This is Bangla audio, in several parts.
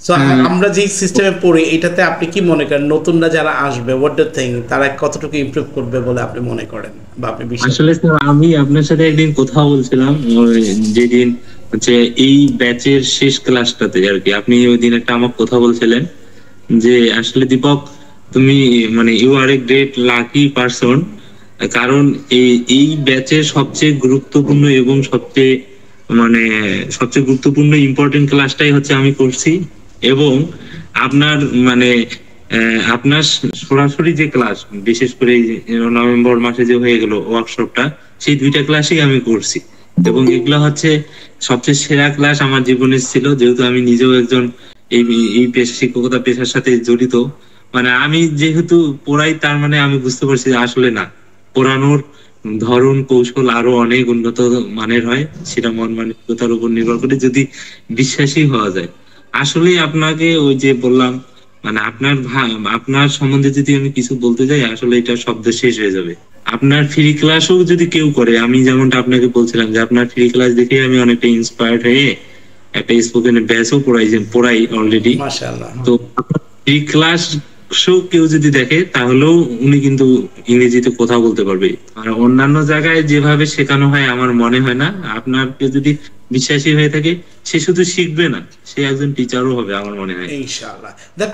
সো আমরা যে সিস্টেমে পড়ি এটাতে আপনি কি মনে করেন নতুনরা যারা আসবে হোয়াট ডু থিংক তারা কতটুকু ইমপ্রুভ করবে বলে আপনি মনে করেন বা আপনি বিশ্বাস আসলে স্যার আমি আপনার সাথে একদিন কথা বলছিলাম, যেদিন হচ্ছে এই ব্যাচের শেষ ক্লাসটাতে আর কি, আপনি ওই দিন একটা আমার কথা বলছিলেন যে আসলে দীপক তুমি মানে you are a great lucky person, কারণ এই ব্যাচের সবচেয়ে গুরুত্বপূর্ণ এবং মানে সবচেয়ে গুরুত্বপূর্ণ ইম্পর্টেন্ট ক্লাসটাই হচ্ছে আমি করছি। এবং আপনার মানে আপনার সরাসরি যে ক্লাস, বিশেষ করে এই যে নভেম্বর মাসে যে হয়ে গেল ওয়ার্কশপটা, সেই দুইটা ক্লাসই আমি করছি। এবং এগুলো হচ্ছে সবচেয়ে সেরা ক্লাস আমার জীবনে ছিল, যেহেতু আমি নিজেও একজন এই এই পেশা, শিক্ষকতা পেশার সাথে জড়িত। মানে আমি যেহেতু পড়াই, তার মানে আমি বুঝতে পারছি যে আসলে না, পড়ানোর ধরন কৌশল আরো অনেক উন্নত মানের হয়, সেটা মন মানসিকতার উপর নির্ভর করে যদি বিশ্বাসী হওয়া যায়। আসলেই আপনাকে ওই যে বললাম, মানে আপনার সম্বন্ধে যদি আমি কিছু বলতে যাই, আসলে এটা শব্দ শেষ হয়ে যাবে। আপনার ফ্রি ক্লাসও যদি কেউ করে, আমি যেমনটা আপনাকে বলছিলাম যে আপনার ফ্রি ক্লাস দেখে আমি অনেকটা ইন্সপায়ার্ড হয়ে একটা স্পোকেন ব্যাচও পড়াই অলরেডি। মাশাআল্লাহ। তো ফ্রি ক্লাস কেউ যদি দেখে তাহলেও উনি কিন্তু ইংরেজিতে কথা বলতে পারবে। আর অন্যান্য জায়গায় যেভাবে শেখানো হয় আমার মনে হয় না। আপনাকে যদি বিশ্বাসী হয়ে থাকে, সে শুধু শিখবে না, সে একজন টিচারও হবে আমার মনে হয়। ইনশাআল্লাহ।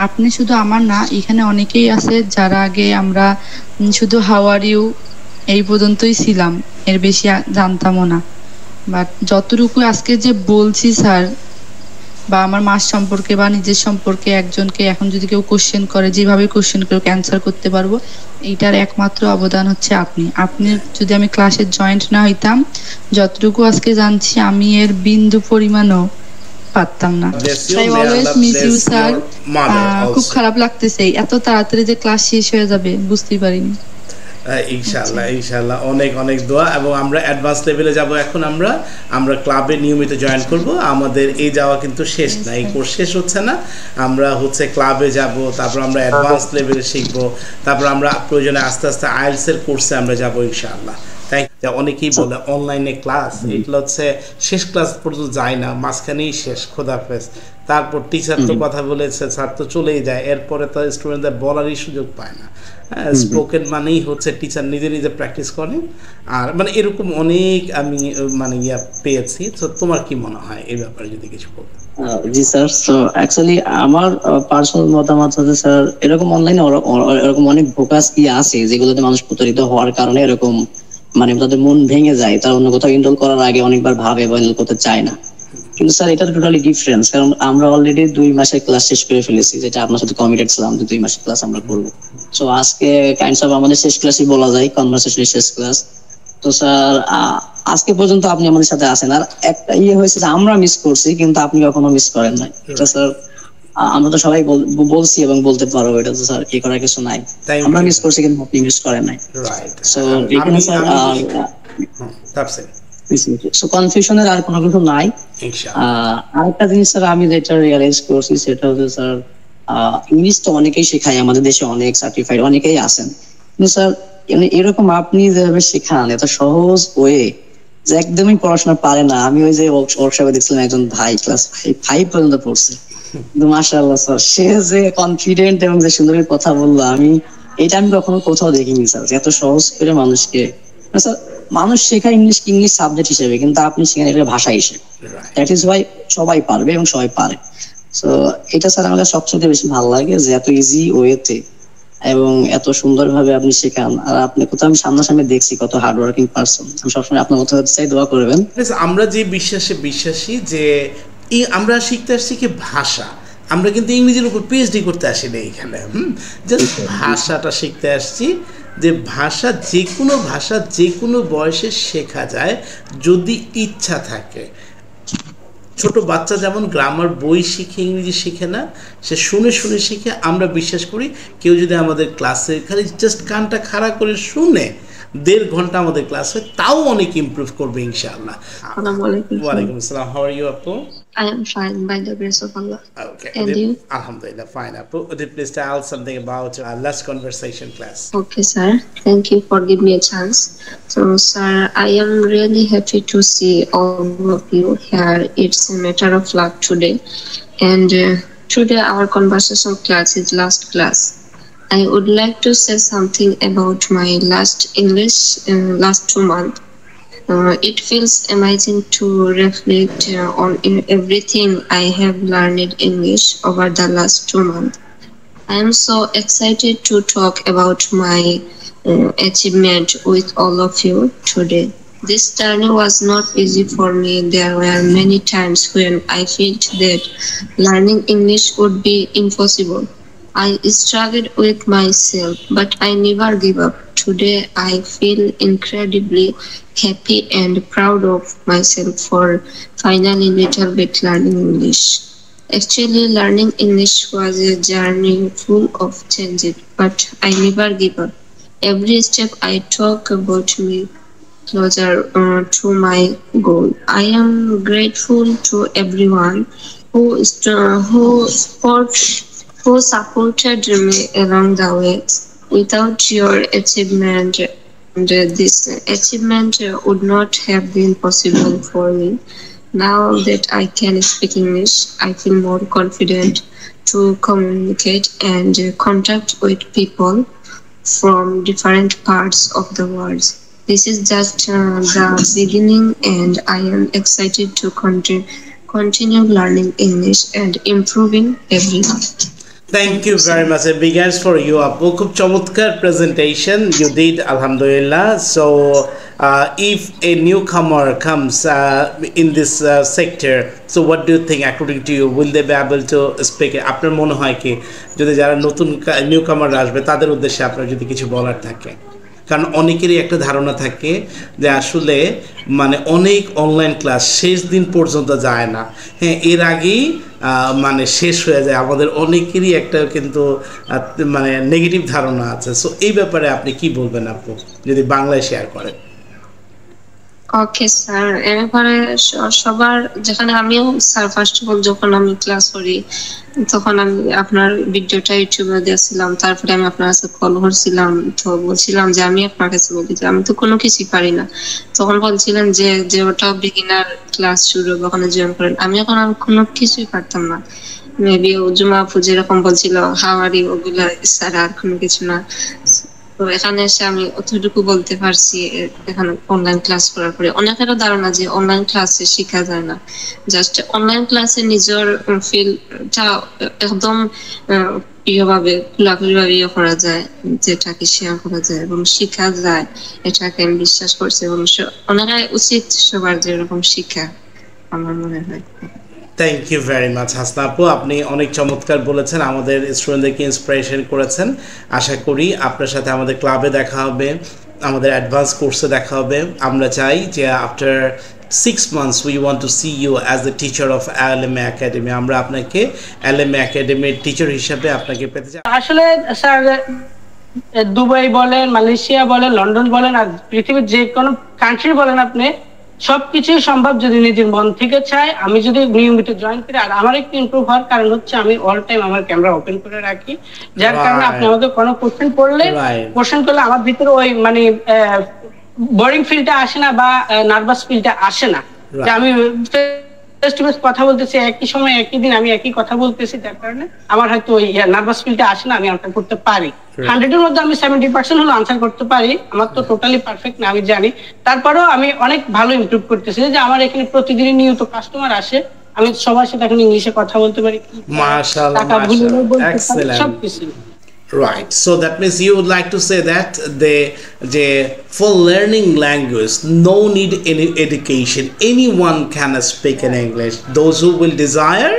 আপনি শুধু আমার না, এখানে অনেকেই আছে যারা আগে আমরা শুধু হাউ আর ইউ এই পর্যন্তই ছিলাম, এর বেশি জানতামও না। বাট যতটুকু আজকে যে বলছি স্যার, বা আমার মাস সম্পর্কে বা নিজের সম্পর্কে একজনকে এখন যদি কেউ কোশ্চেন করে, যেভাবে কোশ্চেন করে অ্যান্সার করতে পারবো, এইটার একমাত্র অবদান হচ্ছে আপনি যদি আমি ক্লাসে জয়েন্ট না হইতাম, যতটুকু আজকে জানছি আমি এর বিন্দু পরিমাণও পারতাম না। I always miss you sir. খুব খারাপ লাগতেছে এত তাড়াতাড়ি যে ক্লাস শেষ হয়ে যাবে, বুঝতেই পারিনি। ইনশাআল্লাহ ইনশাআল্লাহ, অনেক অনেক দোয়া। এবং আমরা অ্যাডভান্স লেভেলে যাব। এখন আমরা ক্লাবে নিয়মিত জয়েন করব। আমাদের এই যাওয়া কিন্তু শেষ না, এই কোর্স শেষ হচ্ছে না। আমরা হচ্ছে ক্লাবে যাব, তারপর আমরা অ্যাডভান্স লেভেলে শিখবো, তারপর আমরা প্রয়োজনে আস্তে আস্তে আইএলটিএস এর কোর্সে আমরা যাব ইনশাআল্লাহ। তাই অনেকেই বলে অনলাইনে ক্লাস, এগুলো হচ্ছে শেষ ক্লাস পর্যন্ত যায় না, মাঝখানেই শেষ, খোদাফেজ। তারপর টিচার তো কথা বলেছে, স্যার তো চলেই যায়, এরপরে তো স্টুডেন্টদের বলারই সুযোগ পায় না। স্পোকেন মানেই হচ্ছে টিচার নিজে নিজে প্র্যাকটিস করে। আর মানে এরকম অনেক আমি মানে পেয়েছি। তো তোমার কি মনে হয় এই ব্যাপারে যদি কিছু বলতে? জি স্যার, তো অ্যাকচুয়ালি আমার পার্সোনাল মতামত হচ্ছে স্যার, এরকম অনলাইনে এরকম অনেক ফোকাস আছে যেগুলোতে মানুষ প্রতারিত হওয়ার কারণে এরকম মানে তাদের মন ভেঙে যায়, তারা অন্য কোথাও ইনরোল করার আগে অনেকবার ভাবে বা ইনরোল করতে চায় না। কিন্তু স্যার এটা টোটালি ডিফারেন্স, কারণ আমরা অলরেডি 2 মাসের ক্লাস শেষ করে ফেলেছি, যেটা আপনার সাথে কমিটেড ছিলাম যে 2 মাসের ক্লাস আমরা করবো। সো আজকে কাইন্ডস অফ আমাদের শেষ ক্লাসই বলা যায়, কনভারসেশনের শেষ ক্লাস। তো স্যার আজকে পর্যন্ত আপনি আমাদের সাথে আছেন, আর একটা হয়েছে যে আমরা মিস করছি কিন্তু আপনি কখনো মিস করেন নাই। এটা স্যার আমরা তো সবাই বলছি এবং বলতে পারবো, এটা তো স্যার কি করার কিছু নাই। আমরা মিস করছি কিন্তু আপনি মিস করেন নাই। সো এখানে স্যার সো কনফিউশনের আর কোনো কিছু নাই। আরেকটা জিনিস স্যার আমি যেটা রিয়েলাইজ করছি সেটা হচ্ছে স্যার, ইংলিশ তো অনেকেই শেখায়, আমাদের দেশে অনেক সার্টিফাইড অনেকেই আছেন, কিন্তু স্যার এরকম আপনি যেভাবে শেখান এত সহজ ওয়ে যে একদমই পড়াশোনা পারে না। আমি ওই যে ওয়ার্কশপে দেখছিলাম একজন ভাই ক্লাস 5 পর্যন্ত পড়ছে, কিন্তু মাশাআল্লাহ স্যার সে যে কনফিডেন্ট এবং যে সুন্দর কথা বললো, এটা আমি কখনো কোথাও দেখিনি স্যার, এত সহজ করে মানুষকে। স্যার মানুষ শেখায় ইংলিশ সাবজেক্ট হিসেবে, কিন্তু আপনি শেখান এটা ভাষা হিসেবে। দ্যাট ইজ ওয়াই সবাই পারবে এবং সবাই পারে। সো এটা স্যার আমাদের সবচেয়ে বেশি ভালো লাগে যে এত ইজি ওয়েতে এবং এত সুন্দরভাবে আপনি শেখান। আর আপনি কোথাও আমি সামনাসামনি দেখছি কত হার্ড ওয়ার্কিং পারসন। আমি সবসময় আপনার মতো হতে চাই, দোয়া করবেন। আমরা যে বিশ্বাসী যে আমরা শিখতে আসছি কি ভাষা, আমরা কিন্তু ইংরেজির উপর পিএইচডি করতে আসি না এখানে, জাস্ট ভাষাটা শিখতে আসছি। যে ভাষা যে কোনো বয়সে শেখা যায় যদি ইচ্ছা থাকে। ছোট বাচ্চা যেমন গ্রামার বই শিখে ইংরেজি শিখে না, সে শুনে শিখে। আমরা বিশ্বাস করি কেউ যদি আমাদের ক্লাসে খালি জাস্ট কানটা খাড়া করে শুনে 1.5 ঘন্টা আমাদের ক্লাস হয়, তাও অনেক ইমপ্রুভ করবে ইনশাআল্লাহ। ওয়ালাইকুম আসসালাম। হাউ আর ইউ আপু? I am fine by the grace of Allah. Okay. And you? Alhamdulillah, fine. Apu, please tell something about last conversation class. Okay, sir. Thank you for giving me a chance. So, sir, I am really happy to see all of you here. It's a matter of luck today. And Today our conversation class is last class. I would like to say something about my last English last 2 months. It feels amazing to reflect on everything I have learned English over the last 2 months. I am so excited to talk about my achievement with all of you today. This journey was not easy for me. There were many times when I felt that learning English would be impossible. I struggled with myself, but I never give up. Today, I feel incredibly happy and proud of myself for finally little bit learning English. Actually, learning English was a journey full of changes, but I never give up. Every step I talk about me closer to my goal. I am grateful to everyone who who supported me along the way. Without your achievement, this achievement would not have been possible for me. Now that I can speak English, I feel more confident to communicate and contact with people from different parts of the world. This is just the beginning, and I am excited to continue learning English and improving every day. Thank you very much. A big hands for you, Apu. খুব চমৎকার presentation you did, alhamdulillah. So, if a newcomer comes in this sector, so what do you think, according to you, will they be able to speak? আপনার মনে হয় কি যদি যারা নতুন newcomer আসবে তাদের উদ্দেশ্যে আপনার যদি কিছু বলার থাকে? কারণ অনেকেরই একটা ধারণা থাকে যে আসলে মানে অনেক অনলাইন ক্লাস শেষ দিন পর্যন্ত যায় না, হ্যাঁ এর আগেই মানে শেষ হয়ে যায়। আমাদের অনেকেরই একটা কিন্তু মানে নেগেটিভ ধারণা আছে। সো এই ব্যাপারে আপনি কি বলবেন আপু, যদি বাংলায় শেয়ার করেন? ওকে স্যার, এ ব্যাপারে সবার যেখানে আমিও স্যার ফার্স্ট অফ অল যখন আমি ক্লাস করি তখন আমি আপনার ভিডিওটা ইউটিউবে দিয়েছিলাম, তারপরে আমি আপনার কাছে কল করছিলাম, তো বলছিলাম যে আমি আপনার কাছে বলি যে আমি তো কোনো কিছুই পারি না। তখন বলছিলেন যে ওটা বিগিনার ক্লাস শুরু হবে ওখানে জয়েন করেন। আমি এখন কোনো কিছুই পারতাম না। মেবি জুমা আপু যেরকম বলছিল হাওয়ারি ওগুলা স্যার, আর কোনো কিছু না। তো এখানে এসে আমি অতটুকু বলতে পারছি। এখানে অনলাইন ক্লাস করার পরে অনেকেরও ধারণা যে অনলাইন ক্লাসে শেখা যায় না। জাস্ট অনলাইন ক্লাসে নিজের ফিলটা একদম ভাবে খোলাখুলি ভাবে করা যায়, যেটাকে শেয়ার করা যায় এবং শেখা যায়, এটাকে আমি বিশ্বাস করছি এবং অনেকের উচিত সবার যে এরকম শিক্ষা আমার মনে হয়। Thank you very much Hasna আপু, আপনি অনেক চমৎকার বলেছেন, আমাদের স্টুডেন্টদেরকে ইন্সপিরেশন করেছেন। আশা করি আপনার সাথে আমাদের ক্লাবে দেখা হবে, আমাদের অ্যাডভান্স কোর্সে দেখা হবে। আমরা চাই যে after 6 months we want to see you as the teacher of LMA Academy। আমরা আপনাকে LMA Academy টিচার হিসেবে আপনাকে পেতে চাই। আসলে স্যার দুবাই বলেন, মালয়েশিয়া বলেন, লন্ডন বলেন, আর পৃথিবীর যে কোনো কান্ট্রি বলেন, আপনি সবকিছুই সম্ভব যদি নিজের মন থেকে চাই। আমি যদি নিয়মিত জয়েন করি, আর আমার একটু ইমপ্রুভ হওয়ার কারণ হচ্ছে আমি অল টাইম আমার ক্যামেরা ওপেন করে রাখি, যার কারণে আপনি আমাকে কোনো কোশ্চেন করলে আমার ভিতরে ওই মানে বোরিং ফিলটা আসে না বা নার্ভাস ফিলটা আসে না, যে আমি ফেস টু ফেস কথা বলতেছি, একই সময় একই দিন আমি একই কথা বলতেছি, যার কারণে আমার হয়তো ওই নার্ভাস ফিলটা আসে না, আমি আনসার করতে পারি। 100-এর মধ্যে আমি 70% হলো আনসার করতে পারি। আমার তো টোটালি পারফেক্ট না, আমি জানি। তারপরেও আমি অনেক ভালো ইমপ্রুভ করতেছি, যে আমার এখানে প্রতিদিনই নিয়মিত কাস্টমার আসে, আমি সবার সাথে এখন ইংলিশে কথা বলতে পারি। মাশাআল্লাহ, মাশাআল্লাহ, excellent. Right, so that means you would like to say that for learning language no need any education, anyone can speak in English. Those who will desire,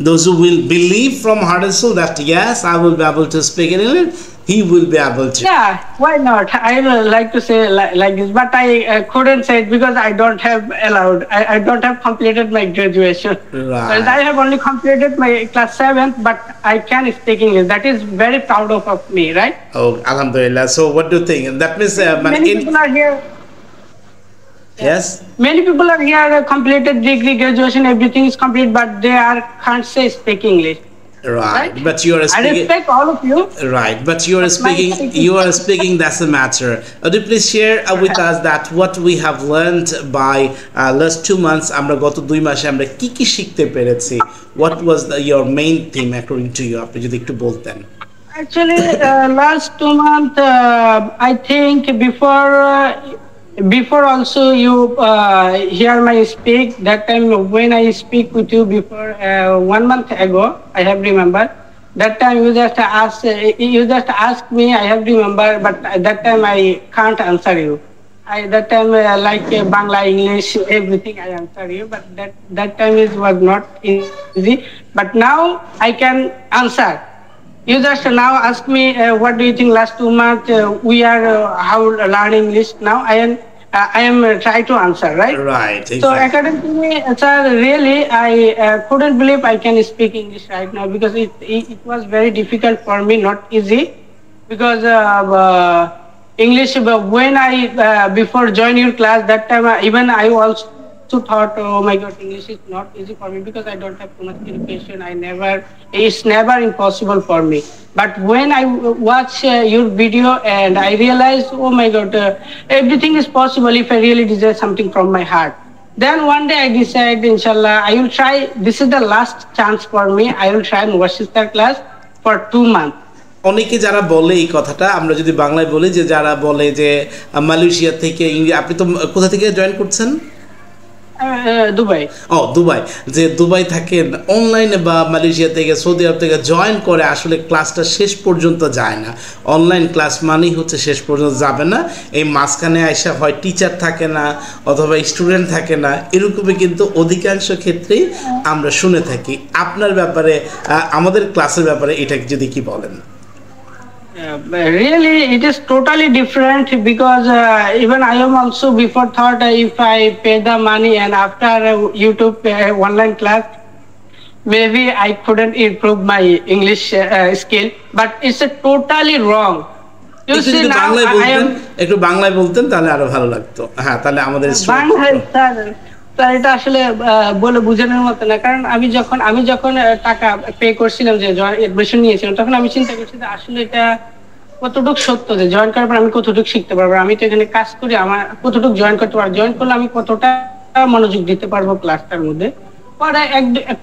those who will believe from heart and soul that yes, I will be able to speak in English, he will be able to. Yeah, why not? I would like to say like this, but I couldn't say it because I don't have allowed. I don't have completed my graduation. Right. I have only completed my class 7th, but I can speak English. That is very proud of me, right? Oh, alhamdulillah. So what do you think? That means many people are here. Yes. Many people are here, completed degree, graduation, everything is complete, but they can't say speak English. Right, but you are I speaking. respect all of you. Right, but you are But my speaking. take You are is- speaking. That's the matter. Do you please share with us that what we have learned by last 2 months? আমরা গত 2 মাসে আমরা কি কি শিখতে পেরেছি? What was your main theme according to you? আপনি যদি একটু বলতেন। Actually, last 2 months, I think before also you hear my speak. That time when I speak with you before 1 month ago, I have remember. That time you just ask me. I have remember, but at that time I can't answer you. That time like Bangla, English, everything I answer you. But that time was not easy. But now I can answer. You just now ask me what do you think last 2 months we are how learn English now. I am try to answer, right? Right. So Exactly. according to me, sir, really I couldn't believe I can speak English right now because it was very difficult for me, not easy, because English. When I before join your class, that time even I also thought, oh my God, English is not easy for me because I don't have too much education. It's never impossible for me. But when I watch your video and I realize, oh my God, everything is possible if I really desire something from my heart. Then one day I decide, inshallah, I will try. This is the last chance for me. I will try Mubassir class for 2 months. অনেকে যারা বলে এই কথাটা, আমরা যদি বাংলায় বলি, যে যারা বলে যে মালয়েশিয়া থেকে আপনি তো কোথা থেকে জয়েন করছেন? দুবাই। দুবাই, যে দুবাই থাকেন অনলাইনে বা মালয়েশিয়া থেকে সৌদি আরব থেকে জয়েন করে আসলে ক্লাসটা শেষ পর্যন্ত যায় না। অনলাইন ক্লাস মানেই হচ্ছে শেষ পর্যন্ত যাবে না, এই মাঝখানে আইসা হয় টিচার থাকে না অথবা স্টুডেন্ট থাকে না, এরকমই কিন্তু অধিকাংশ ক্ষেত্রেই আমরা শুনে থাকি। আপনার ব্যাপারে, আমাদের ক্লাসের ব্যাপারে এটা যদি কি বলেন? Really, it is totally different because even I am also before thought if I pay the money and after YouTube online class, maybe I couldn't improve my English skill. But it's totally wrong. You একটু see যদি now বাংলায় I বলতেন, am একটু বাংলায় বলতেন তাহলে আরো ভালো লাগতো। হ্যাঁ, তাহলে আমাদের বাংলায় স্যার এটা আসলে বলে বোঝানোর মতো না, কারণ আমি যখন টাকা পে করছিলাম, যে এডমিশন নিয়েছিলাম, তখন আমি চিন্তা করছি যে আসলে এটা কতটুকু সত্য, যে জয়েন করার পর আমি কতটুকু শিখতে পারবো, আমি তো এখানে কাজ করি, আমার কতটুকু জয়েন করতে পারবো, জয়েন করলে আমি কতটা মনোযোগ দিতে পারবো ক্লাসটার মধ্যে। পরে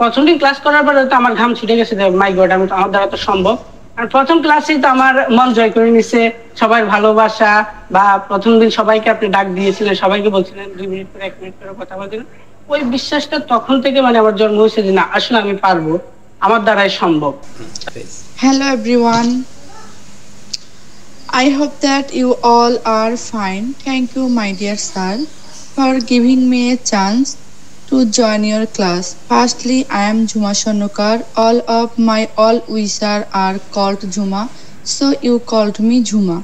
প্রথম দিন ক্লাস করার পরে তো আমার ঘাম ছুটে গেছে, মাই গড, আমার দ্বারা তো সম্ভব। আর প্রথম ক্লাসেই তো আমার মন জয় করে নিছে, সবার ভালোবাসা, বা প্রথম দিন সবাইকে আপনি ডাক দিয়েছিলেন, সবাইকে বলছিলেন 2 মিনিট করে 1 মিনিট করে কথা বলছিলেন, ওই বিশ্বাসটা তখন থেকে মানে আমার জন্ম হয়েছে যে না, আসলে আমি পারবো, আমার দ্বারাই সম্ভব। Hello everyone. I hope that you all are fine. Thank you, my dear sir, for giving me a chance to join your class. Firstly, I am Juma Shonokar. All of my wisher are called Juma, so you called me Juma.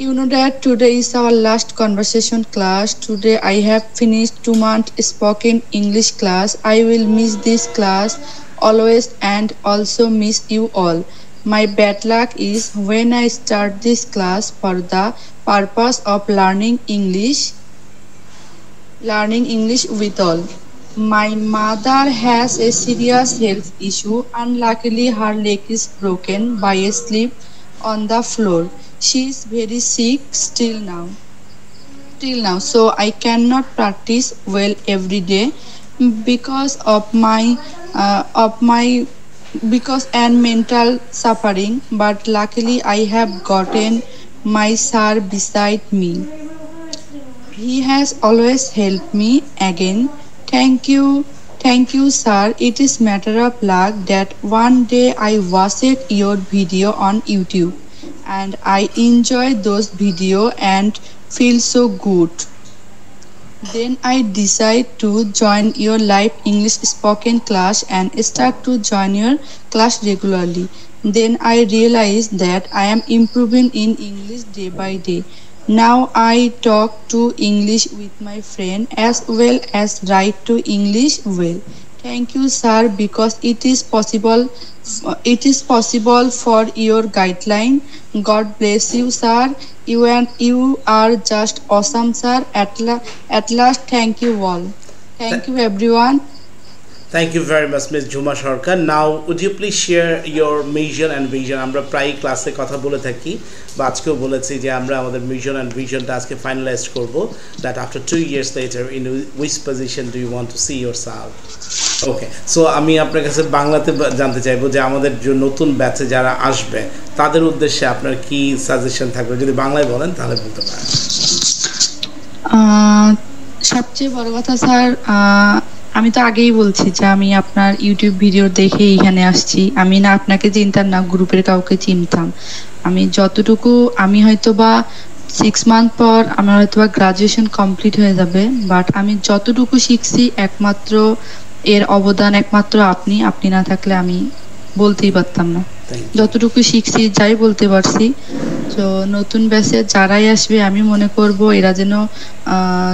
You know that today is our last conversation class. Today I have finished 2-month spoken English class. I will miss this class always and also miss you all. My bad luck is when I start this class for the purpose of learning English with all. My mother has a serious health issue. Unluckily, her leg is broken by a slip on the floor. She is very sick still now, so I cannot practice well every day because and mental suffering. But luckily, I have gotten my sir beside me. He has always helped me again. Thank you, sir. It is matter of luck that one day I watched your video on YouTube and I enjoy those video and feel so good. Then I decide to join your live English spoken class and start to join your class regularly. Then I realized that I am improving in English day by day. Now I talk to English with my friend as well as write to English well. Thank you, sir, because it is possible for your guideline. God bless you, sir. You are just awesome, sir. At last, thank you all. Thank you, everyone. Thank you very much, Ms. Juma Sharkar. Now, would you please share your mission and vision? আমরা প্রায় ক্লাসে কথা বলে থাকি বা আজকেও বলেছি যে আমরা আমাদের মিশন অ্যান্ড ভিশনটা আজকে ফাইনালাইজ করব that after 2 years later in which position do you want to see yourself? Okay, so আমি আপনার কাছে বাংলাতে জানতে চাইবো যে আমাদের যে নতুন ব্যাচে যারা আসবে তাদের উদ্দেশ্যে আপনার কি সাজেশন থাকবে, যদি বাংলায় বলেন তাহলে বলতে পারেন। সবচেয়ে বড় কথা স্যার, আমি তো আগেই বলছি যে আমি আপনার ইউটিউব ভিডিও দেখে এখানে আসছি। আমি না আপনাকে চিনতাম না গ্রুপের কাউকে চিনতাম। আমি যতটুকু আমি হয়তো বা 6 মান্থ পর আমার হয়তো বা গ্রাজুয়েশন কমপ্লিট হয়ে যাবে, বাট আমি যতটুকু শিখছি একমাত্র এর অবদান একমাত্র আপনি না থাকলে আমি বলতেই পারতাম না। যতটুকু শিখছি যাই বলতে পারছি। তো নতুন ব্যাচে যারাই আসবে আমি মনে করব এরা যেন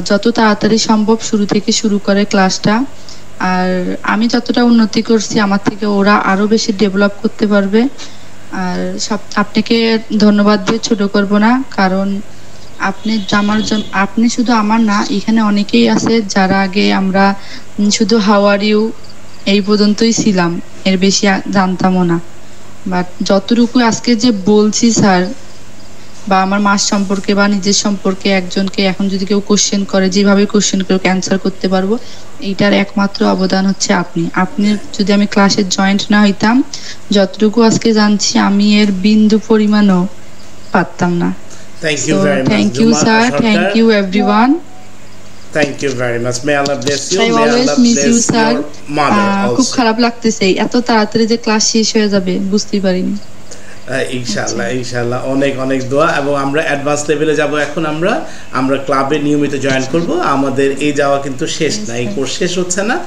যত তাড়াতাড়ি সম্ভব শুরু থেকে শুরু করে ক্লাসটা। আর আমি যতটা উন্নতি করছি আমার থেকে ওরা আরো বেশি ডেভেলপ করতে পারবে। আর আপনাকে ধন্যবাদ দিয়ে ছোট করব না, কারণ আপনি শুধু আমার না, এখানে অনেকেই আছে যারা আগে আমরা শুধু হাউ আর ইউ এই পর্যন্তই ছিলাম, এর বেশি জানতামও না। বাট যতটুকু আজকে যে বলছি স্যার, বা আমার মাস সম্পর্কে বা নিজের সম্পর্কে একজনকে এখন যদি কেউ কোশ্চেন করে, যেভাবে কোশ্চেন করে অ্যান্সার করতে পারবো, এইটার একমাত্র অবদান হচ্ছে আপনি যদি আমি ক্লাসে জয়েন্ট না হইতাম, যতটুকু আজকে জানছি আমি এর বিন্দু পরিমাণও পারতাম না। Thank you very much. Thank you, sir. Thank you, everyone. Thank you very much. May Allah bless you. I May always Allah miss you, bless sir. your mother খুব also. খারাপ লাগতেছে এত তাড়াতাড়ি যে ক্লাস শেষ হয়ে যাবে, বুঝতেই পারিনি। ইনশাআল্লাহ ইনশাআল্লাহ অনেক অনেক দোয়া, এবং আমরা অ্যাডভান্স লেভেলে যাব। এখন আমরা ক্লাবে নিয়মিত জয়েন করব। আমাদের এই যাওয়া কিন্তু শেষ না, এই কোর্স শেষ হচ্ছে না।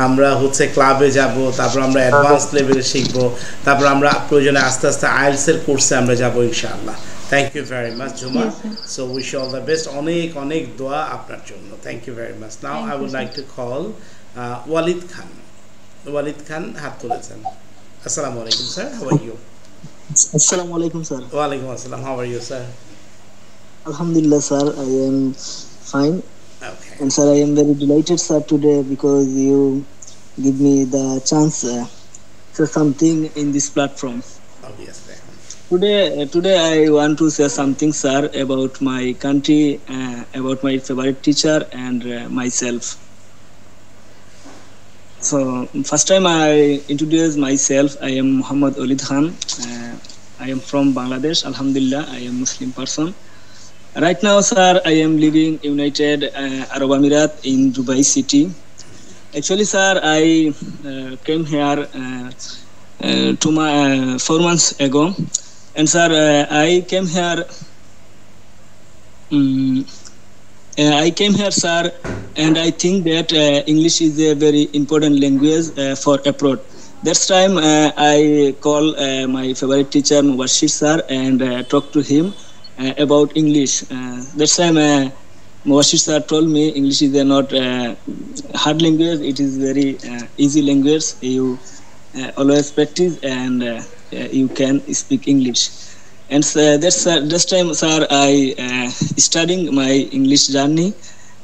আমরা হচ্ছে ক্লাবে যাব, তারপর আমরা অ্যাডভান্স লেভেলে শিখবো, তারপর আমরা প্রয়োজনে আস্তে আস্তে আইএলটিএস এর কোর্সে আমরা যাব ইনশাআল্লাহ। Thank you very much, Juma. Yes, so wish you all the best. অনেক দোয়া আপনার জন্য। Thank you very much. Now I would like to call Walid Khan. Walid Khan হাত তুলেছেন। আসসালামু আলাইকুম sir, how are you? Assalamu alaikum, sir. Wa alaikum assalam. How are you, sir? Alhamdulillah, sir. I am fine. Okay. And sir, I am very delighted, sir, today because you give me the chance to say something in this platform. Obviously. Today I want to say something, sir, about my country, about my favorite teacher and myself. So first time I introduce myself, I am Muhammad Walid Khan. I am from Bangladesh. Alhamdulillah, I am Muslim person. Right now, sir, I am living United Arab Emirates in Dubai City. Actually, sir, I came here 4 months ago, and sir, I came here. I came here, sir, and I think that English is a very important language for abroad. That's time I call my favorite teacher Mubashir sir and talk to him about English. That's time Mubashir sir told me English is not hard language; it is very easy language. You always practice and you can speak English. And that's time, sir, I studying my English journey,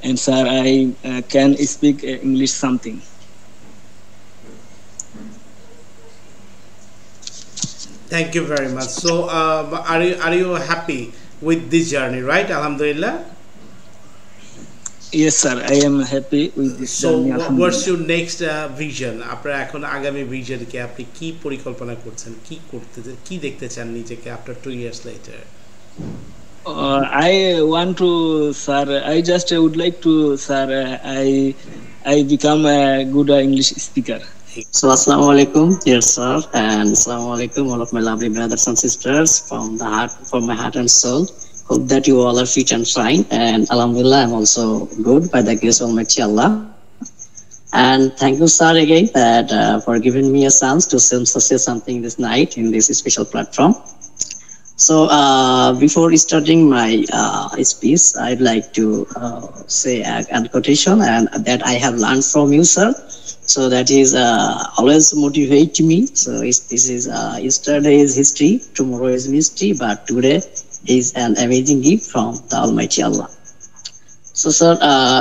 and sir, I can speak English something. Thank you very much. So, are you happy with this journey, right? Alhamdulillah. Yes, sir, I am happy with this So, journey. what's your next vision? আপনার এখন আগামী vision কি, আপনি কি পরিকল্পনা করছেন, কি দেখতে চান নিজেকে after 2 years later? I want to, sir. I just would like to, sir. I become a good English speaker. So assalamu alaikum, dear sir, and assalamu alaikum all of my lovely brothers and sisters from my heart and soul. Hope that you all are fit and fine, and alhamdulillah, I'm also good by the grace of Almighty Allah. And thank you, sir, again that for giving me a chance to say something this night in this special platform. So before starting my speech, I'd like to say a quotation and that I have learned from you, sir. So that is always motivate me. So this is yesterday is history, tomorrow is mystery, but today is an amazing gift from the Almighty Allah. So, sir,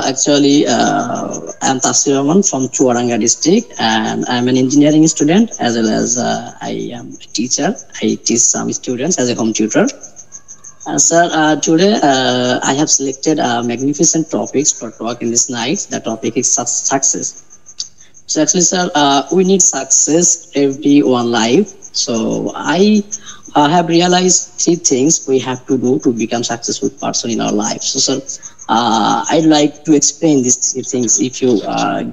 actually, I'm Tafsir Rahman from Chuaranga district, and I'm an engineering student as well as I am a teacher. I teach some students as a home tutor. Sir, today I have selected magnificent topics for talk in this night. The topic is success. So actually, sir, we need success everyone life. So I have realized three things we have to do to become successful person in our life. So, sir, I'd like to explain these three things if you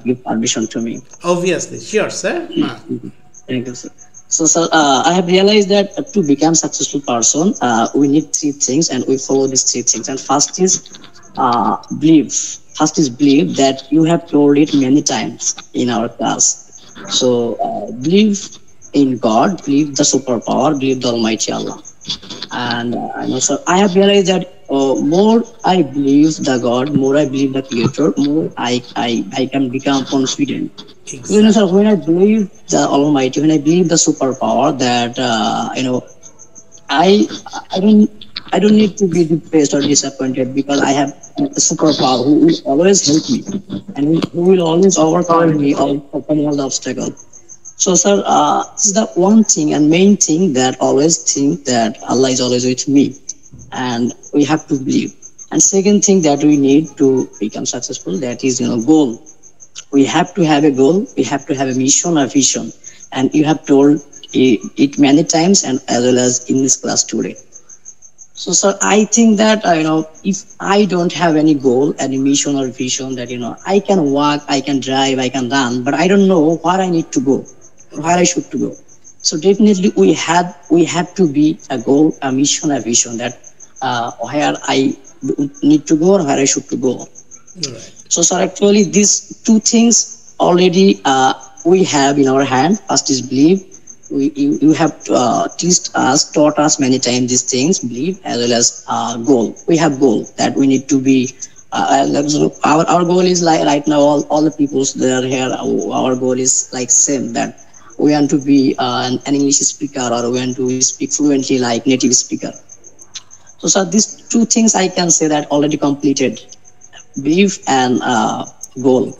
give permission to me. Obviously, sure, sir. Thank you, sir. So, sir, I have realized that to become successful person, we need three things, and we follow these three things. And first is believe. First is believe that you have told it many times in our class. So, believe in God, believe the superpower, believe the Almighty Allah. And also, I have realized that more I believe the God, more I believe the Creator, more I can become confident. Exactly. You know, sir, when I believe the Almighty, when I believe the superpower, that I I don't need to be depressed or disappointed because I have a superpower who will always help me and who will always overcome me or overcome all the obstacles. So, sir, this is the one thing and main thing that always think that Allah is always with me, and we have to believe. And second thing that we need to become successful, that is, goal. We have to have a goal. We have to have a mission or vision, and you have told it many times, and as well as in this class today. So, sir, I think that if I don't have any goal, any mission or vision, that I can walk, I can drive, I can run, but I don't know where I need to go, where I should to go. So definitely we have to be a goal, a mission, a vision, that where I need to go or where I should to go. Right. So, sir, actually these two things already we have in our hand. First is believe. You have taught us many times these things, believe, as well as goal. We have goal that we need to be. Our goal is like right now all the people that are here. Our goal is like same, that we want to be an English speaker, or we want to speak fluently like native speaker. So, sir, these two things I can say that already completed, belief and goal.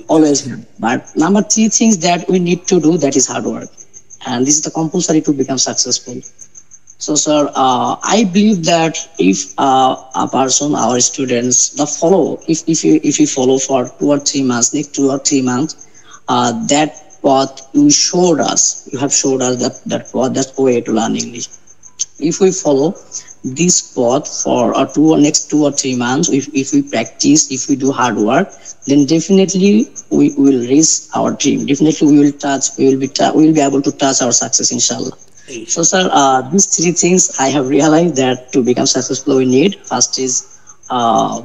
Always. But number three things that we need to do, that is hard work. And this is the compulsory to become successful. So, sir, I believe that if a person, our students, if you follow for 2 or 3 months, next 2 or 3 months, that path you have showed us that path, that way to learn English. If we follow this path for next 2 or 3 months, if we practice, if we do hard work, then definitely we will reach our dream. Definitely we will be able to touch our success, inshallah. So, sir, these three things I have realized that to become successful we need. First is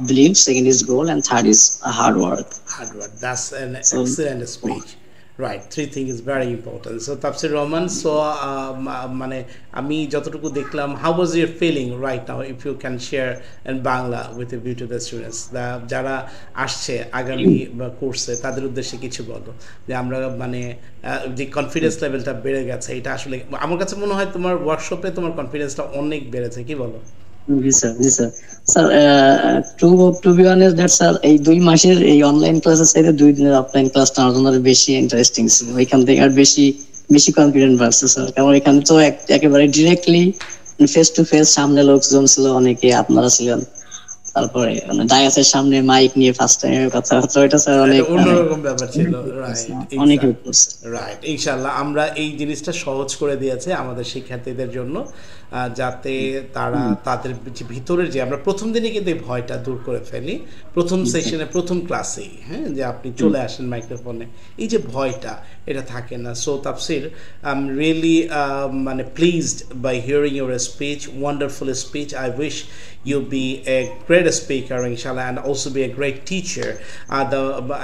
belief, second is goal, and third is hard work. Hard work. That's an excellent speech. Right, three things is very important. So, Tafsir Rahman, so মানে আমি যতটুকু দেখলাম, how was your feeling right now, if you can share in Bangla with a view to the students, যারা আসছে আগামী কোর্সে, তাদের উদ্দেশ্যে কিছু বলো, যে আমরা মানে যে কনফিডেন্স লেভেলটা বেড়ে গেছে, এটা আসলে আমার কাছে মনে হয় তোমার ওয়ার্কশপে তোমার কনফিডেন্সটা অনেক বেড়েছে, কি বলো? জি স্যার, জি sir. Sir, to be honest that sir, এই 2 মাসের এই অনলাইন ক্লাসের চাইতে 2 দিনের অফলাইন ক্লাসটা আমার জন্য বেশি ইন্টারেস্টিং ছিল। এখান থেকে আর বেশি কনফিডেন্ট বাড়ছে স্যার, কারণ এখানে তো একেবারে ডিরেক্টলি ফেস টু ফেস সামনে লোকজন ছিল, অনেকে আপনারা ছিলেন, তারপরে ডায়াসের সামনে মাইক নিয়ে ফার্স্ট টাইম কথাবার্তা, এটা স্যার অনেক অন্যরকম ব্যাপার ছিল। অনেক রাইট, ইনশাআল্লাহ আমরা এই জিনিসটা সহজ করে দিয়েছে আমাদের শিক্ষার্থীদের জন্য, যাতে তারা তাদের ভিতরের যে আমরা প্রথম দিনে কিন্তু এই ভয়টা দূর করে ফেলি, প্রথম সেশনে প্রথম ক্লাসেই, হ্যাঁ, যে আপনি চলে আসেন মাইক্রোফোনে, এই যে ভয়টা এটা থাকে না। So Tafsir, I am really মানে pleased by hearing your speech, wonderful speech. I wish you be a great speaker, inshallah, and also be a great teacher.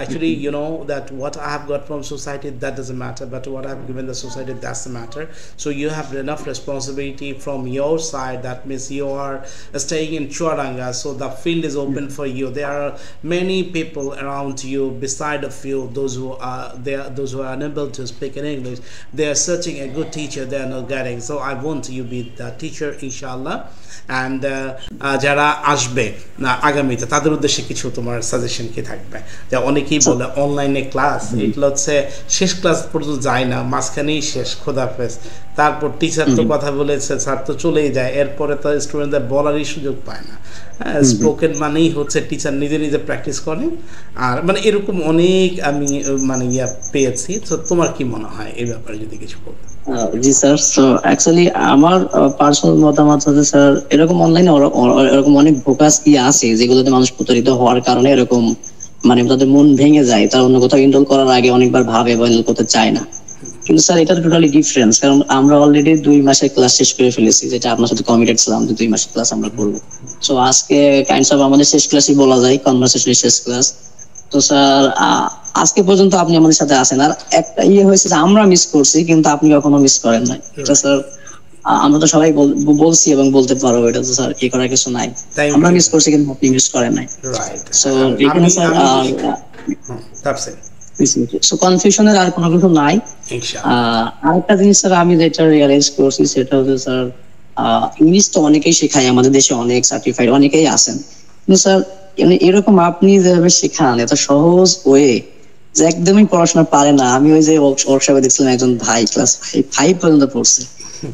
Actually, you know that what I have got from society, that doesn't matter, but what I have given the society, that's the matter. So you have enough responsibility from your side. That means you are staying in Chuaranga, so the field is open for you. There are many people around you, beside of you, those who are unable to speak in English. They are searching a good teacher, they are not getting. So I want you be the teacher, inshallah. And যারা আসবে না আগামীতে তাদের উদ্দেশ্যে কিছু তোমার সাজেশন কি থাকবে? যে অনেকেই বলে অনলাইনে ক্লাস এগুলো হচ্ছে শেষ ক্লাস পর্যন্ত যায় না, মাঝখানেই শেষ, খোদাফেজ, তারপর টিচার তো কথা বলেছে, স্যার তো চলেই যায়, এরপরে তো স্টুডেন্টদের বলারই সুযোগ পায় না। স্পোকেন মানেই হচ্ছে টিচার নিজে নিজে প্র্যাকটিস করেন, আর মানে এরকম অনেক আমি মানে পেয়েছি। তো তোমার কি মনে হয় এই ব্যাপারে যদি কিছু বলতে? জি স্যার, তো অ্যাকচুয়ালি আমার পার্সোনাল মতামত হচ্ছে স্যার, এরকম অনলাইনে এরকম অনেক ভোকাস আছে যেগুলোতে মানুষ প্রতারিত হওয়ার কারণে এরকম মানে তাদের মন ভেঙে যায়, তারা অন্য কোথাও ইনরোল করার আগে অনেকবার ভাবে বা ইনরোল করতে চায় না। কিন্তু স্যার এটা টোটালি ডিফারেন্স, কারণ আমরা অলরেডি 2 মাসের ক্লাস শেষ করে ফেলেছি, যেটা আপনার সাথে কমিটেড ছিলাম যে 2 মাসের ক্লাস আমরা করবো। সো আজকে কাইন্ডস অফ আমাদের শেষ ক্লাসই বলা যায়, কনভারসেশনের শেষ ক্লাস। তো স্যার আজকে পর্যন্ত আপনি আমাদের সাথে আছেন, আর একটা হয়েছে যে আমরা মিস করছি কিন্তু আপনি কখনো মিস করেন নাই। এটা স্যার আমরা তো সবাই বলছি এবং বলতে পারবো, এটা তো স্যার কি করার কিছু নাই, আমরা মিস করছি কিন্তু আপনি মিস করেন নাই। সো এখানে স্যার সো কনফিউশনের আর কোনো কিছু নাই। আরেকটা জিনিস স্যার আমি যেটা রিয়েলাইজ করছি সেটা হচ্ছে স্যার, ইংলিশ তো অনেকেই শেখায় আমাদের দেশে, অনেক সার্টিফাইড অনেকেই আছেন, কিন্তু স্যার এরকম আপনি যেভাবে শেখান এত সহজ ওয়ে যে একদমই পড়াশোনা পারে না। আমি ওই যে ওয়ার্কশপে দেখছিলাম একজন ভাই ক্লাস 5 পর্যন্ত পড়ছে,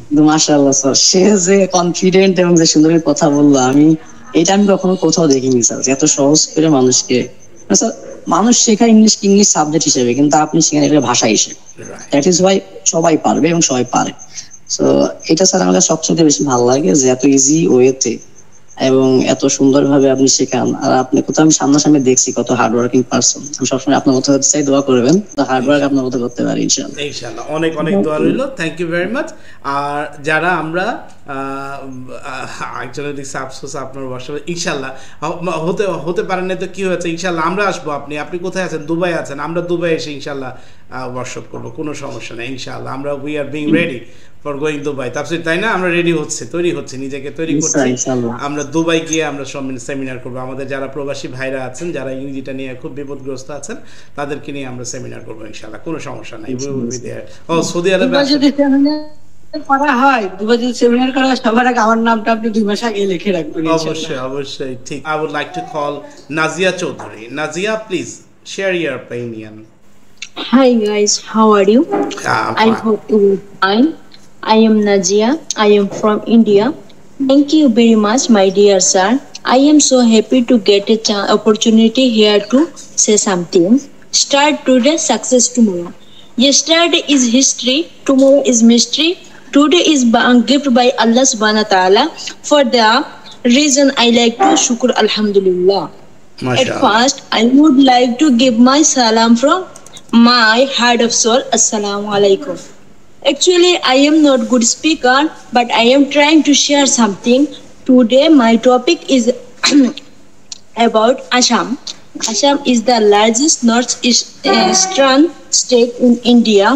কিন্তু মাশাআল্লাহ স্যার সে যে কনফিডেন্ট এবং যে সুন্দর কথা বললো, আমি এটা আমি কখনো কোথাও দেখিনি স্যার, এত সহজ করে মানুষকে। স্যার মানুষ শেখায় ইংলিশ সাবজেক্ট হিসেবে, কিন্তু আপনি শেখান এটা ভাষা হিসেবে, দ্যাট ইজ ওয়াই সবাই পারবে এবং সবাই পারে। সো এটা স্যার আমাদের সবচেয়ে বেশি ভালো লাগে যে এত ইজি ওয়েতে এবং এত সুন্দরভাবে আপনি শেখান। আর আপনি কোথাও আমি সামনাসামনি দেখছি কত হার্ড ওয়ার্কিং পারসন, আমি সবসময় আপনার মতো হতে চাই, দোয়া করবেন হার্ড ওয়ার্ক আপনার মতো করতে পারি ইনশাআল্লাহ। ইনশাআল্লাহ অনেক অনেক দোয়া রইল, থ্যাংক ইউ ভেরি মাচ। আর যারা আমরা একজনের দিকে আফসোস আপনার ওয়ার্কশপে ইনশাআল্লাহ হতে পারেন না, তো কি হয়েছে, ইনশাআল্লাহ আমরা আসবো। আপনি কোথায় আছেন? দুবাই আছেন, আমরা দুবাই এসে ইনশাআল্লাহ ওয়ার্কশপ করবো, কোনো সমস্যা নেই ইনশাআল্লাহ। আমরা we are being ready for going Dubai, Tafsir তাই না? আমরা রেডি তৈরি হচ্ছে, নিজেকে তৈরি করছি। আমরা দুবাই গিয়ে আমরা সেমিনার করবো। আমাদের যারা প্রবাসী ভাইরা আছেন, যারা ইংরেজিটা নিয়ে খুব বিপদগ্রস্ত আছেন, তাদেরকে নিয়ে আমরা সেমিনার করবো ইনশাআল্লাহ, কোনো সমস্যা নাই। সৌদি আরবে করা হয়, দুবাই যদি সেমিনার করা হয় সবার আগে আমার নামটা আপনি 2 মাস আগে লিখে রাখবেন। অবশ্যই ঠিক। I would like to call Nazia Chaudhary. Nazia, please share your opinion. Hi guys, how are you? I hope you are fine. I am Nazia. I am from India. Thank you very much, my dear sir. I am so happy to get a opportunity here to say something. Start today, success tomorrow. Yesterday is history, tomorrow is mystery. Today is gift by Allah subhanahu wa ta'ala. For the reason I like to shukr alhamdulillah. At first, I would like to give my salam from my heart of soul. Assalamu alaikum. Actually, I am not good speaker, but I am trying to share something. Today, my topic is about Assam. Assam is the largest northeastern state in India.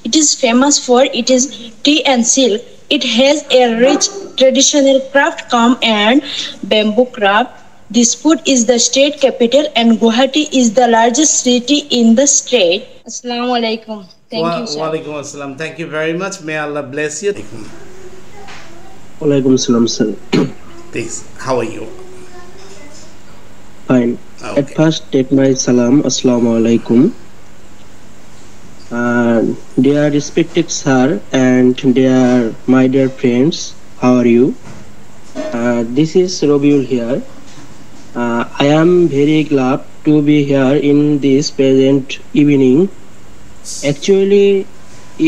It is famous for its tea and silk. It has a rich traditional craft and bamboo craft. This food is the state capital and Guwahati is the largest city in the state. Assalamu alaikum. Thank you, sir. Wa alaikum assalam. Thank you very much. May Allah bless you. Wa alaikum assalam, sir. Please, how are you? Fine. Okay. At first, take my salam. Assalamu alaikum. Dear respected sir and dear my dear friends, how are you? This is Robiul here. I am very glad to be here in this present evening. Actually,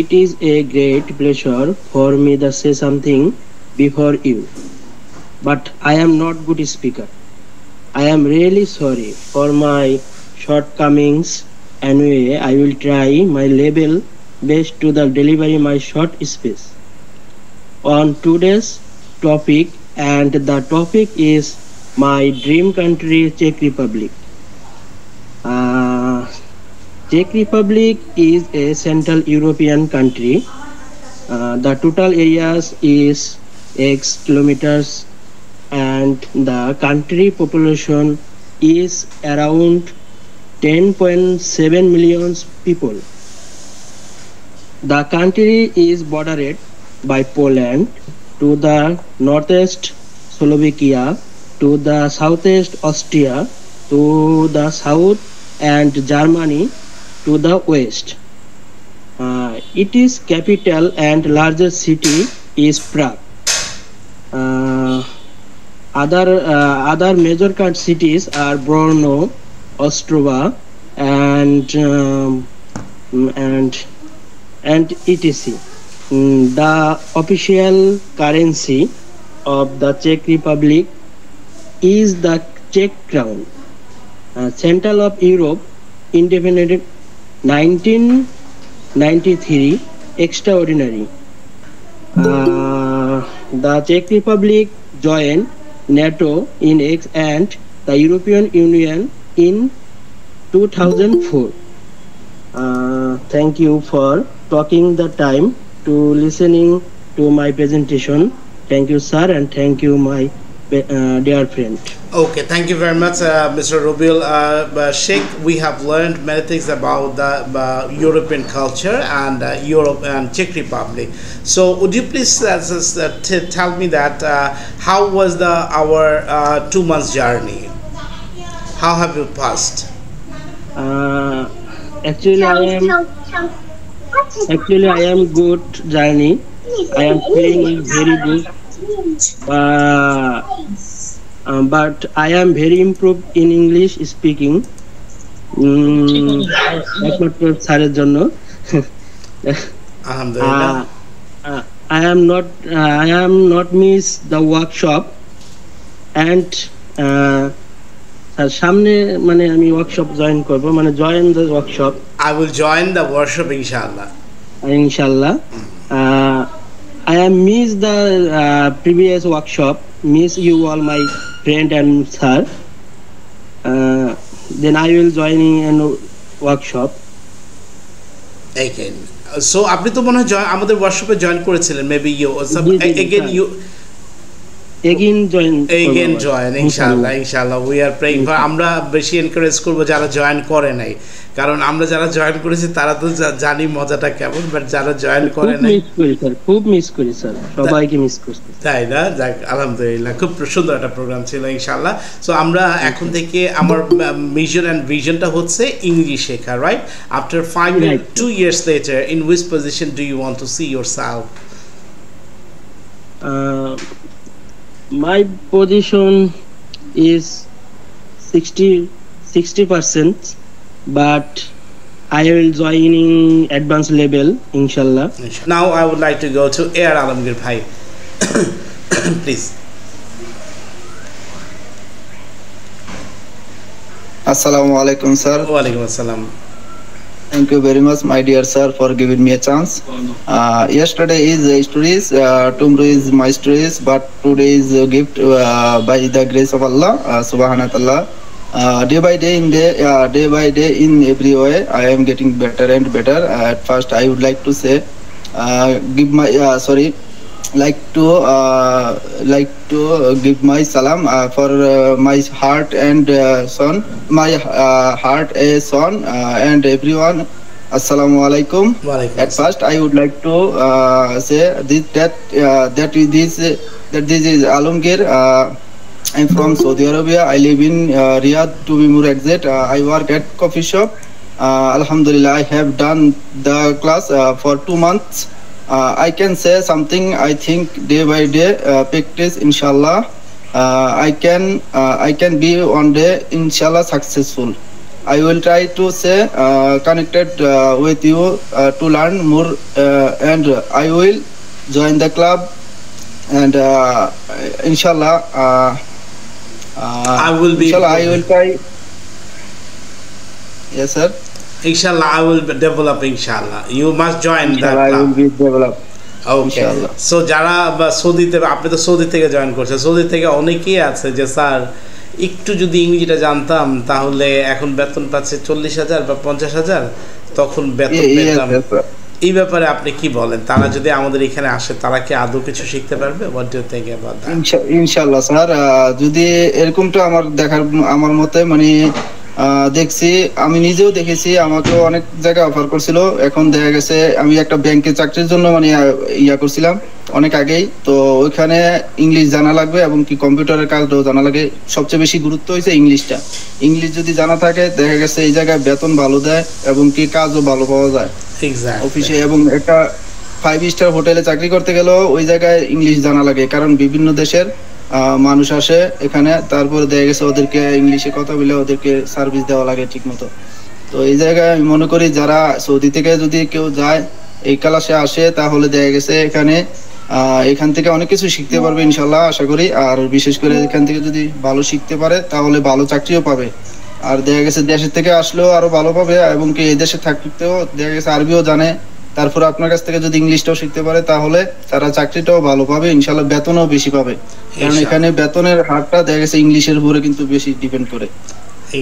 it is a great pleasure for me to say something before you. But I am not good speaker. I am really sorry for my shortcomings. Anyway, I will try my level best to deliver my short speech on today's topic, and the topic is my dream country, Czech Republic. Czech Republic is a Central European country. The total area is X kilometers and the country population is around 10.7 million people. The country is bordered by Poland to the northeast, Slovakia to the southeast Austria to the south and Germany to the west. It is capital and largest city is Prague. Other major cities are Brno, Ostrava, and etc. The official currency of the Czech Republic is the Czech crown. Central of Europe, independent 1993, extraordinary. The Czech Republic joined NATO and the European Union in 2004. Thank you for taking the time to listening to my presentation. Thank you, sir, and thank you, my dear friend. Okay, thank you very much, Mr. Robiul Sheikh. We have learned many things about the European culture and Europe and Czech Republic. So, would you please tell me that how was our 2 months journey? How have you passed? Actually, I am good journey. I am feeling very good. But I am very improved in English speaking. একমাত্র স্যারের জন্য আলহামদুলিল্লাহ I am not miss the workshop and সামনে মানে আমি ওয়ার্কশপ জয়েন করব মানে join the workshop I will join the workshop inshallah. I am miss the previous workshop, miss you all my friend and sir. Then I will join in workshop. Again. So আপনি তো মনে হয় আমাদের ওয়ার্কশপে জয়েন করেছিলেন maybe you again join inshallah we are praying for আমরা বেশি এনকারেজ করব যারা জয়েন করে নাই কারণ আমরা যারা জয়েন করেছি তারা তো জানি মজাটা কেমন বাট যারা জয়েন করে নাই খুব মিস করি স্যার সবাইকে মিস করছি তাই না যাক আলহামদুলিল্লাহ খুব সুন্দর একটা প্রোগ্রাম ছিল ইনশাআল্লাহ সো আমরা এখন থেকে আমার মিশন এন্ড ভিশনটা হচ্ছে ইংলিশ শেখা right after 2 years later in which position do you want to see yourself? My position is 60%, but I will join in advanced level, inshallah. Now I would like to go to Air Alamgir Bhai. Please. Assalamu alaikum, sir. Wa alaikum assalam. Thank you very much, my dear sir, for giving me a chance. Yesterday is stories, tomorrow is my stories, but today is a gift by the grace of Allah, subhanahu wa ta'ala. Day by day in every way, I am getting better and better. At first, I would like to say, like to give my salam for my heart and son, my heart a son and everyone. Assalamu alaikum. At first, I would like to say that this is Alamgir. I'm from Saudi Arabia. I live in Riyadh, to be more exact. I work at coffee shop. Alhamdulillah, I have done the class for 2 months. I can say something. I think day by day practice, inshallah. I can be one day, inshallah, successful. I will try to say connected with you to learn more, and I will join the club, and inshallah. I will be. Inshallah, I will try. Yes, sir. Inshallah, I will develop. Inshallah, you must join that club. I will be developed. Okay. So যারা সৌদিতে আপনি তো সৌদি থেকে জয়েন করছেন সৌদি থেকে অনেকেই আছে যে স্যার একটু যদি ইংরেজিটা জানতাম তাহলে এখন বেতন পাচ্ছে 40,000 বা 50,000 তখন বেতন পেতাম এই ব্যাপারে আপনি কি বলেন তারা যদি আমাদের এখানে আসে তারা কি আদৌ কিছু শিখতে পারবে what do you think about that ইনশাআল্লাহ স্যার যদি এরকমটা আমার মতে মানে দেখছি, আমি নিজেও দেখেছি, আমাকেও অনেক জায়গায় অফার করছিল। এখন দেখা গেছে আমি একটা ব্যাংকে চাকরির জন্য মানে ইয়া করছিলাম অনেক আগেই। তো ওইখানে ইংলিশ জানা লাগবে এবং কি কম্পিউটারের কাজটাও জানা লাগে। সবচেয়ে বেশি গুরুত্ব হয়েছে ইংলিশটা। ইংলিশ যদি জানা থাকে দেখা গেছে এই জায়গায় বেতন ভালো দেয় এবং কি কাজও ভালো পাওয়া যায় অফিসে। এবং একটা 5 স্টার হোটেলে চাকরি করতে গেলেও ওই জায়গায় ইংলিশ জানা লাগে, কারণ বিভিন্ন দেশের মানুষ আসে এখানে। তারপরে দেখা গেছে ওদেরকে ইংলিশে কথা বলে ওদেরকে সার্ভিস দেওয়া লাগে ঠিক মতো। তো এই জায়গায় আমি মনে করি যারা সৌদি থেকে যদি কেউ যায় এই ক্লাসে আসে তাহলে দেখা গেছে এখান থেকে অনেক কিছু শিখতে পারবে ইনশাল্লাহ, আশা করি। আর বিশেষ করে এখান থেকে যদি ভালো শিখতে পারে তাহলে ভালো চাকরিও পাবে। আর দেখা গেছে দেশের থেকে আসলেও আরো ভালো পাবে, এবং কি এই দেশে থাকতেও দেখা গেছে আরবিও জানে। তারপর আপনার কাছ থেকে যদি ইংলিশটাও শিখতে পারে তাহলে তারা চাকরিটাও ভালো পাবে ইনশাল্লাহ, বেতনও বেশি পাবে। কারণ এখানে বেতনের হারটা দেখা গেছে ইংলিশের উপরে কিন্তু বেশি ডিপেন্ড করে।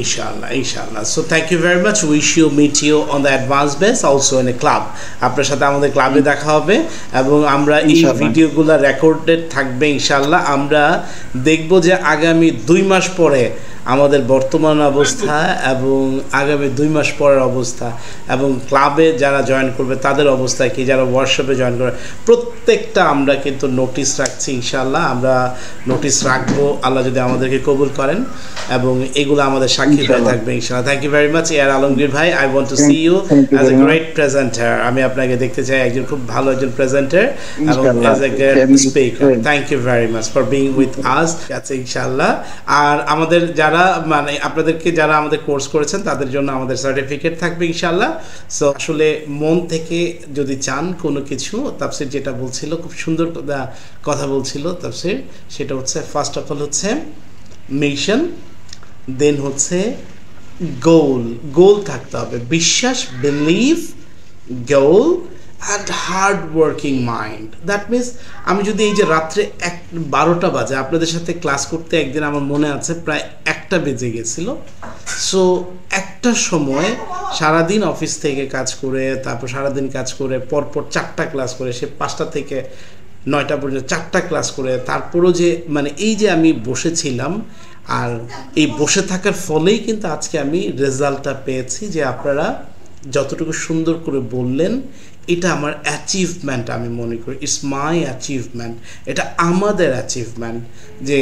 Inshallah. So thank you very much. Wish you meet you on the advanced base also in a club. আপনার সাথে আমাদের ক্লাবে দেখা হবে এবং আমরা এই ভিডিওগুলো রেকর্ডেড থাকবে ইনশাআল্লাহ। আমরা দেখব যে আগামী 2 মাস পরে আমাদের বর্তমান অবস্থা এবং আগামী 2 মাস পরের অবস্থা এবং ক্লাবে যারা জয়েন করবে তাদের অবস্থা কি, যারা ওয়ার্কশপে জয়েন করবে, প্রত্যেকটা আমরা কিন্তু নোটিশ রাখছি ইনশাআল্লাহ। আমরা নোটিশ রাখবো আল্লাহ যদি আমাদেরকে কবুল করেন, এবং এগুলো আমাদের সাক্ষী হয়ে থাকবে ইনশাআল্লাহ। থ্যাংক ইউ ভেরি মাচ এয়ার আলমগীর ভাই। I want to see you as a great presenter. আমি আপনাকে দেখতে চাই একজন খুব ভালো একজন প্রেজেন্টার এবং as a great speaker. Thank you very much for being with us আছে ইনশাআল্লাহ। আর আমাদের যারা মানে আপনাদেরকে যারা আমাদের কোর্স করেছেন তাদের জন্য আমাদের সার্টিফিকেট থাকবে ইনশাআল্লাহ। সো আসলে মন থেকে যদি চান কোনো কিছু, তাফসীর যেটা বলছিল খুব সুন্দর কথা বলছিল তাফসীর, সেটা হচ্ছে ফার্স্ট অফ অল হচ্ছে মিশন, দেন হচ্ছে গোল থাকতে হবে, বিশ্বাস, believe, goal and hard working mind. That means আমি যদি এই যে রাত্রে 12টা বাজে আপনাদের সাথে ক্লাস করতে একদিন আমার মনে আছে প্রায় 1টা বেজে গেছিল। সো একটা সময় সারাদিন অফিস থেকে কাজ করে, তারপর সারাদিন কাজ করে পরপর 4টা ক্লাস করে, সে 5টা থেকে 9টা পর্যন্ত 4টা ক্লাস করে, তারপরও যে মানে এই যে আমি বসেছিলাম, আর এই বসে থাকার ফলেই কিন্তু আজকে আমি রেজাল্টটা পেয়েছি যে আপনারা যতটুকু সুন্দর করে বললেন, এটা আমার অ্যাচিভমেন্ট আমি মনে করি। ইটস মাই অ্যাচিভমেন্ট, এটা আমাদের অ্যাচিভমেন্ট যে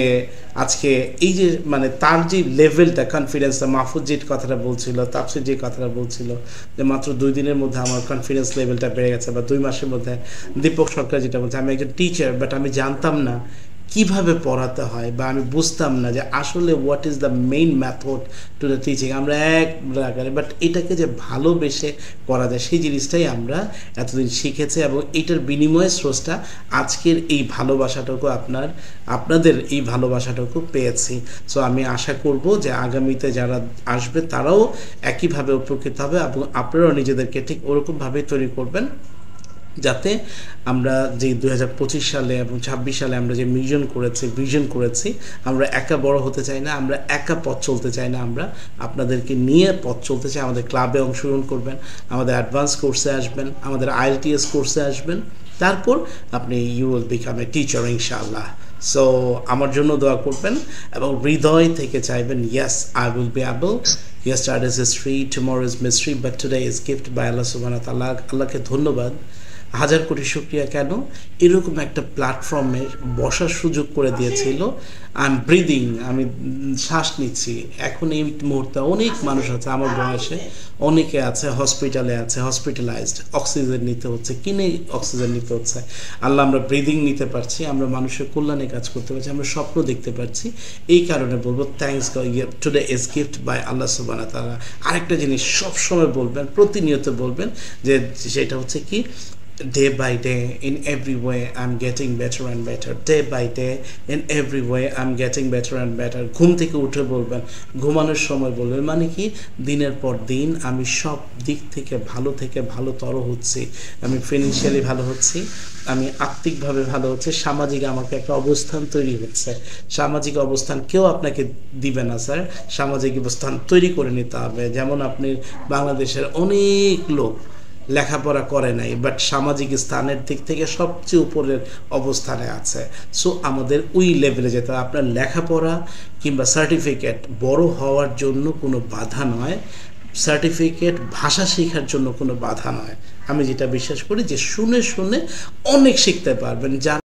আজকে এই যে মানে তার যে লেভেলটা, কনফিডেন্সটা, মাহফুজ যে কথাটা বলছিল, তাপসির যে কথাটা বলছিল যে মাত্র 2 দিনের মধ্যে আমার কনফিডেন্স লেভেলটা বেড়ে গেছে, বা 2 মাসের মধ্যে দীপক সরকার যেটা বলছে, আমি একজন টিচার বাট আমি জানতাম না কিভাবে পড়াতে হয়, বা আমি বুঝতাম না যে আসলে what is the main method to the teaching. আমরা এক লাগালে বাট এটাকে যে ভালোবেসে করা যায় সেই জিনিসটাই আমরা এতদিন শিখেছি, এবং এটার বিনিময়ে স্রষ্টা আজকের এই ভালোবাসাটুকু আপনাদের এই ভালোবাসাটুকু পেয়েছি। সো আমি আশা করব যে আগামীতে যারা আসবে তারাও একইভাবে উপকৃত হবে, এবং আপনারাও নিজেদেরকে ঠিক ওরকমভাবে তৈরি করবেন যাতে আমরা যে 2025 সালে এবং 26 সালে আমরা যে ভিশন করেছি, আমরা একা বড় হতে চাই না, আমরা একা পথ চলতে চাই না, আমরা আপনাদেরকে নিয়ে পথ চলতে চাই। আমাদের ক্লাবে অংশগ্রহণ করবেন, আমাদের অ্যাডভান্স কোর্সে আসবেন, আমাদের IELTS কোর্সে আসবেন, তারপর আপনি you will become a teacher ইনশাআল্লাহ। সো আমার জন্য দোয়া করবেন এবং হৃদয় থেকে চাইবেন, yes I will be able. Yesterday's history, tomorrow's mystery, but today is gift by Allah subhanahu wa ta'ala. আল্লাহকে ধন্যবাদ, হাজার কোটি শুকরিয়া কেন এরকম একটা প্ল্যাটফর্মে বসার সুযোগ করে দিয়েছিল। আই এম ব্রিদিং, আমি শ্বাস নিচ্ছি। এখন এই মুহূর্তে অনেক মানুষ আছে আমার বয়সে, অনেকে আছে হসপিটালে আছে, হসপিটালাইজড, অক্সিজেন নিতে হচ্ছে, কিনে অক্সিজেন নিতে হচ্ছে। আল্লাহ আমরা ব্রিদিং নিতে পারছি, আমরা মানুষের কল্যাণে কাজ করতে পারছি, আমরা স্বপ্ন দেখতে পারছি। এই কারণে বলবো thanks today is gift by Allah সুবহানাহু ওয়া তাআলা। আরেকটা জিনিস সবসময় বলবেন, প্রতিনিয়ত বলবেন, যে সেটা হচ্ছে কি, day by day in every way I'm getting better and better, day by day in every way I'm getting better and better। ঘুম থেকে উঠে বলবেন, ঘুমানোর সময় বলবেন, মানে কি দিনের পর দিন আমি সব দিক থেকে ভালোতর হচ্ছি। আমি ফিনান্সিয়ালি ভালো হচ্ছি, আমি আত্মিকভাবে ভালো হচ্ছে, সামাজিক আমাকে একটা অবস্থান তৈরি হচ্ছে। সামাজিক অবস্থান কেউ আপনাকে দিবে না স্যার, সামাজিক অবস্থান তৈরি করে নিতে হবে। যেমন আপনি বাংলাদেশের অনেক লোক লেখাপড়া করে নাই, বাট সামাজিক স্থানের দিক থেকে সবচেয়ে উপরের অবস্থানে আছে। সো আমাদের ওই লেভেলে যেতে হবে। আপনার লেখাপড়া কিংবা সার্টিফিকেট বড় হওয়ার জন্য কোনো বাধা নয়, সার্টিফিকেট ভাষা শেখার জন্য কোনো বাধা নয়। আমি যেটা বিশ্বাস করি যে শুনে শুনে অনেক শিখতে পারবেন।